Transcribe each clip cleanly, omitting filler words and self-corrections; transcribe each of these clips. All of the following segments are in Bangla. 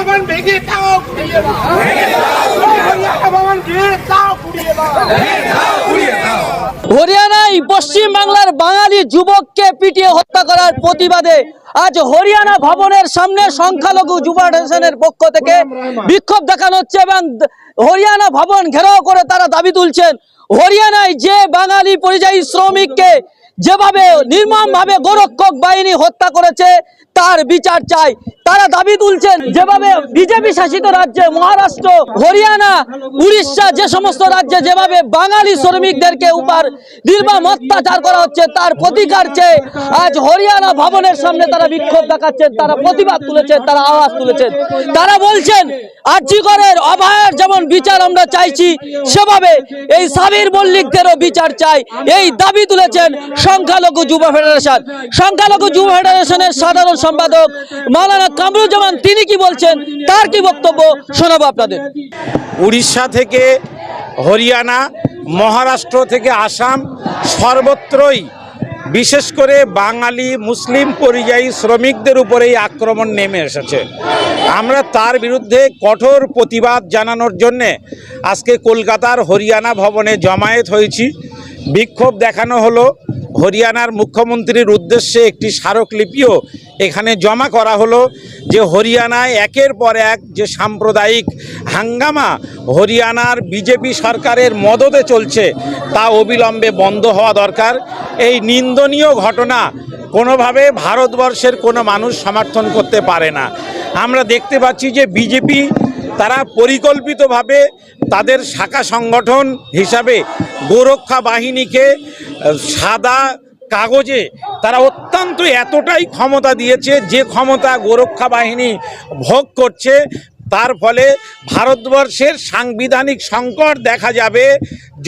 ভবন ভেঙে দাও, গুড়িয়ে দাও। হরিয়ানা ভবন ভেঙে দাও, গুড়িয়ে দাও। হরিয়ানায় পশ্চিম বাংলার বাঙালি যুবককে পিটিয়ে হত্যা করার প্রতিবাদে আজ হরিয়ানা ভবনের সামনে সংখ্যালঘু যুব ফেডারেশনের পক্ষ থেকে বিক্ষোভ দেখানো হচ্ছে এবং হরিয়ানা ভবন ঘেরাও করে তারা দাবি তুলছেন হরিয়ানায় যে বাঙালি পরিযায়ী শ্রমিককে যেভাবে নির্মমভাবে গোরক্ষক বাহিনী হত্যা করেছে তার বিচার চাই। তারা দাবি তুলছেন যেভাবে বিজেপি শাসিত রাজ্যে মহারাষ্ট্র, হরিয়ানা, উড়িষ্যা যে সমস্ত রাজ্যে যেভাবে বাঙালি শ্রমিকদেরকে উপর নির্মম অত্যাচার করা হচ্ছে তার প্রতিকার চেয়ে আজ হরিয়ানা ভবনের সামনে তারা বিক্ষোভ দেখাচ্ছেন, তারা প্রতিবাদ তুলেছেন, তারা আওয়াজ তুলেছেন। তারা বলছেন আরজিকরের অভয়ার যেমন বিচার আমরা চাইছি সেভাবে এই সাবির মল্লিকদেরও বিচার চাই, এই দাবি তুলেছেন সংখ্যালঘু যুব ফেডারেশন। সংখ্যালঘু যুব ফেডারেশনের সাধারণ সম্পাদক মাওলানা কামরুজ্জামান তিনি কি বলছেন তার কি বক্তব্য শোনাবো আপনাদের। উড়িষ্যা থেকে হরিয়ানা, মহারাষ্ট্র থেকে আসাম সর্বত্রই বিশেষ করে বাঙালি মুসলিম পরিযায়ী শ্রমিকদের উপরেই আক্রমণ নেমে এসেছে। আমরা তার বিরুদ্ধে কঠোর প্রতিবাদ জানানোর জন্যে আজকে কলকাতার হরিয়ানা ভবনে জমায়েত হয়েছি। বিক্ষোভ দেখানো হলো। হরিয়ানার মুখ্যমন্ত্রীর উদ্দেশ্যে একটি স্মারকলিপিও এখানে জমা করা হলো যে হরিয়ানায় একের পর এক যে সাম্প্রদায়িক হাঙ্গামা হরিয়ানার বিজেপি সরকারের মদদে চলছে তা অবিলম্বে বন্ধ হওয়া দরকার। এই নিন্দনীয় ঘটনা কোনোভাবে ভারতবর্ষের কোনো মানুষ সমর্থন করতে পারে না। আমরা দেখতে পাচ্ছি যে বিজেপি তারা পরিকল্পিতভাবে তাদের শাখা সংগঠন হিসাবে গোরক্ষা বাহিনীকে সাদা কাগজে তারা অত্যন্ত এতটাই ক্ষমতা দিয়েছে যে ক্ষমতা গোরক্ষা বাহিনী ভোগ করছে তার ফলে ভারতবর্ষের সাংবিধানিক সংকট দেখা যাবে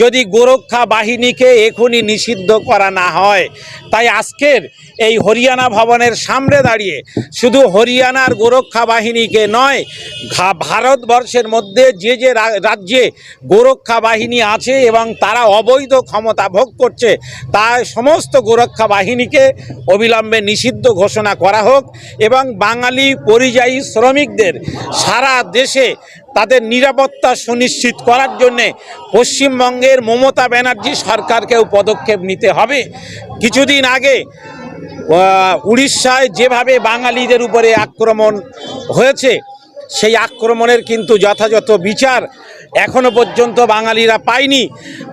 যদি গোরক্ষা বাহিনীকে এখনই নিষিদ্ধ করা না হয়। তাই আজকের এই হরিয়ানা ভবনের সামনে দাঁড়িয়ে শুধু হরিয়ানার গোরক্ষা বাহিনীকে নয়, ভারতবর্ষের মধ্যে যে যে রাজ্যে গোরক্ষা বাহিনী আছে এবং তারা অবৈধ ক্ষমতা ভোগ করছে তা সমস্ত গোরক্ষা বাহিনীকে অবিলম্বে নিষিদ্ধ ঘোষণা করা হোক এবং বাঙালি পরিযায়ী শ্রমিকদের সারা দেশে তাদের নিরাপত্তা সুনিশ্চিত করার জন্যে পশ্চিমবঙ্গের মমতা ব্যানার্জি সরকারকেও পদক্ষেপ নিতে হবে। কিছুদিন আগে উড়িষ্যায় যেভাবে বাঙালিদের উপরে আক্রমণ হয়েছে সেই আক্রমণের কিন্তু যথাযথ বিচার এখনো পর্যন্ত বাঙালিরা পায়নি।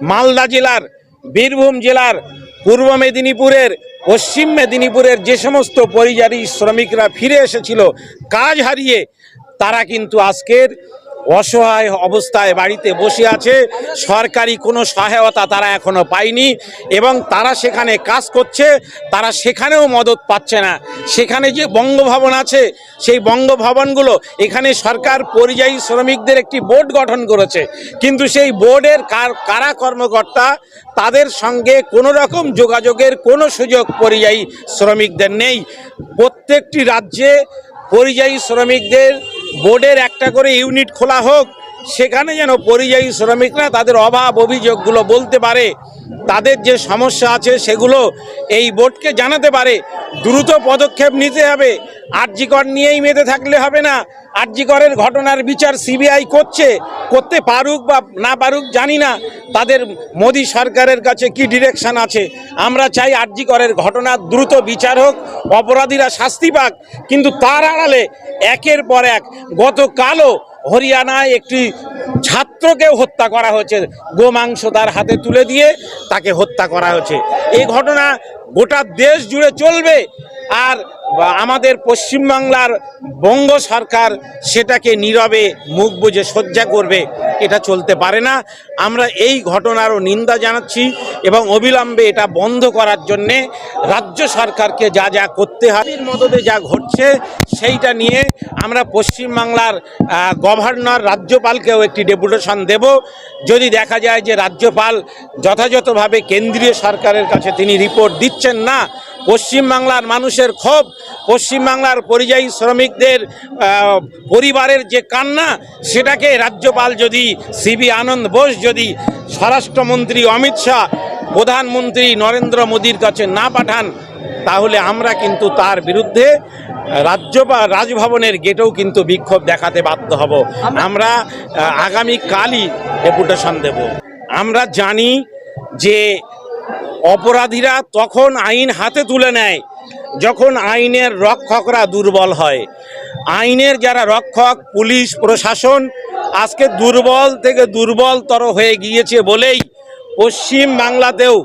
মালদা জেলার, বীরভূম জেলার, পূর্ব মেদিনীপুরের, পশ্চিম মেদিনীপুরের যে সমস্ত পরিযায়ী শ্রমিকরা ফিরে এসেছিল কাজ হারিয়ে তারা কিন্তু আজকের অসহায় অবস্থায় বাড়িতে বসে আছে। সরকারি কোনো সহায়তা তারা এখনো পায়নি এবং তারা সেখানে কাজ করছে, তারা সেখানেও মদত পাচ্ছে না। সেখানে যে বঙ্গভবন আছে সেই বঙ্গভবনগুলো এখানে সরকার পরিযায়ী শ্রমিকদের একটি বোর্ড গঠন করেছে, কিন্তু সেই বোর্ডের কারা কর্মকর্তা তাদের সঙ্গে কোনো রকম যোগাযোগের কোনো সুযোগ পরিযায়ী শ্রমিকদের নেই। প্রত্যেকটি রাজ্যে পরিযায়ী শ্রমিকদের বোর্ডের একটা করে ইউনিট খোলা হোক, সেখানে যেন পরিযায়ী শ্রমিকরা তাদের অভাব অভিযোগগুলো বলতে পারে, তাদের যে সমস্যা আছে সেগুলো এই বোর্ডকে জানাতে পারে। দ্রুত পদক্ষেপ নিতে হবে। আরজিকর নিয়েই মেতে থাকলে হবে না। আরজিকরের ঘটনার বিচার সিবিআই করতে পারুক বা না পারুক জানি না, তাদের মোদী সরকারের কাছে কি ডিরেকশন আছে। আমরা চাই আরজিকরের ঘটনার দ্রুত বিচার হোক, অপরাধীরা শাস্তি পাক, কিন্তু তার আড়ালে একের পর এক গতকালও হরিয়ানায় একটি ছাত্রকে হত্যা করা হয়েছে, গোমাংস তার হাতে তুলে দিয়ে তাকে হত্যা করা হয়েছে। এই ঘটনা গোটা দেশ জুড়ে চলবে আর আমাদের পশ্চিমবাংলার বঙ্গ সরকার সেটাকে নীরবে মুখ বুজে সহ্য করবে, এটা চলতে পারে না। আমরা এই ঘটনারও নিন্দা জানাচ্ছি এবং অবিলম্বে এটা বন্ধ করার জন্যে রাজ্য সরকারকে যা যা করতে হবে মদদে যা ঘটছে সেইটা নিয়ে আমরা পশ্চিমবাংলার গভর্নর রাজ্যপালকেও একটি ডেপুটেশন দেব। যদি দেখা যায় যে রাজ্যপাল যথাযথভাবে কেন্দ্রীয় সরকারের কাছে তিনি রিপোর্ট দিচ্ছেন না, পশ্চিমবাংলার মানুষের ক্ষোভ, পশ্চিমবাংলার পরিযায়ী শ্রমিকদের পরিবারের যে কান্না সেটাকে রাজ্যপাল যদি সিবি আনন্দ বোস যদি স্বরাষ্ট্রমন্ত্রী অমিত শাহ, প্রধানমন্ত্রী নরেন্দ্র মোদীর কাছে না পাঠান তাহলে আমরা কিন্তু তার বিরুদ্ধে রাজভবনের গেটেও কিন্তু বিক্ষোভ দেখাতে বাধ্য হব। আমরা আগামীকালই ডেপুটেশন দেব। আমরা জানি যে অপরাধীরা তখন আইন হাতে তুলে নেয় যখন আইনের রক্ষকরা দুর্বল হয়। আইনের যারা রক্ষক, পুলিশ প্রশাসন আজকে দুর্বল থেকে দুর্বলতর হয়ে গিয়েছে বলেই পশ্চিম বাংলাতেও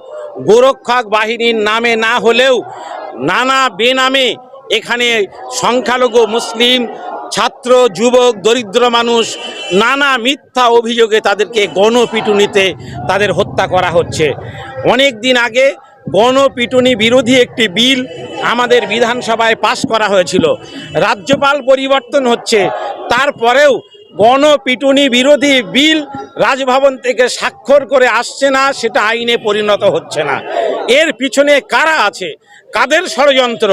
গোরক্ষক বাহিনীর নামে না হলেও নানা বেনামে এখানে সংখ্যালঘু মুসলিম, ছাত্র, যুবক, দরিদ্র মানুষ নানা মিথ্যা অভিযোগে তাদেরকে গণপিটুনিতে তাদের হত্যা করা হচ্ছে। অনেক দিন আগে গণপিটুনি বিরোধী একটি বিল আমাদের বিধানসভায় পাশ করা হয়েছিল। রাজ্যপাল পরিবর্তন হচ্ছে, তারপরেও গণপিটুনি বিরোধী বিল রাজভবন থেকে স্বাক্ষর করে আসছে না, সেটা আইনে পরিণত হচ্ছে না। এর পিছনে কারা আছে, কাদের ষড়যন্ত্র,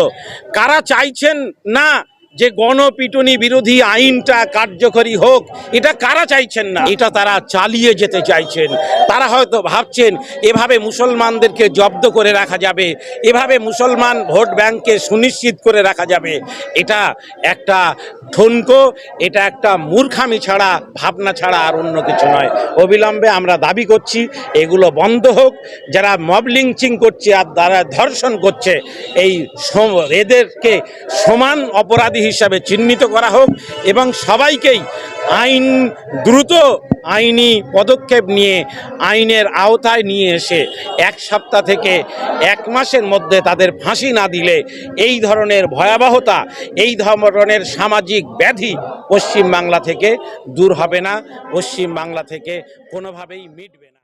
কারা চাইছেন না যে গণপিটুনি বিরোধী আইনটা কার্যকরী হোক, এটা কারা চাইছেন না, এটা তারা চালিয়ে যেতে চাইছেন। তারা হয়তো ভাবছেন এভাবে মুসলমানদেরকে জব্দ করে রাখা যাবে, এভাবে মুসলমান ভোট ব্যাংককে সুনিশ্চিত করে রাখা যাবে। এটা একটা ঠনকো, এটা একটা মূর্খামি ছাড়া, ভাবনা ছাড়া আর অন্য কিছু নয়। অবিলম্বে আমরা দাবি করছি এগুলো বন্ধ হোক। যারা মব লিঞ্চিং করছে আর যারা ধর্ষণ করছে, এদেরকে সমান অপরাধী হিসাবে চিহ্নিত করা হোক এবং সবাইকেই দ্রুত আইনি পদক্ষেপ নিয়ে আইনের আওতায় নিয়ে এসে 1 সপ্তাহ থেকে 1 মাসের মধ্যে তাদের ফাঁসি না দিলে এই ধরনের ভয়াবহতা, এই ধরনের সামাজিক ব্যাধি পশ্চিম বাংলা থেকে দূর হবে না, পশ্চিম বাংলা থেকে কোনোভাবেই মিটবে না।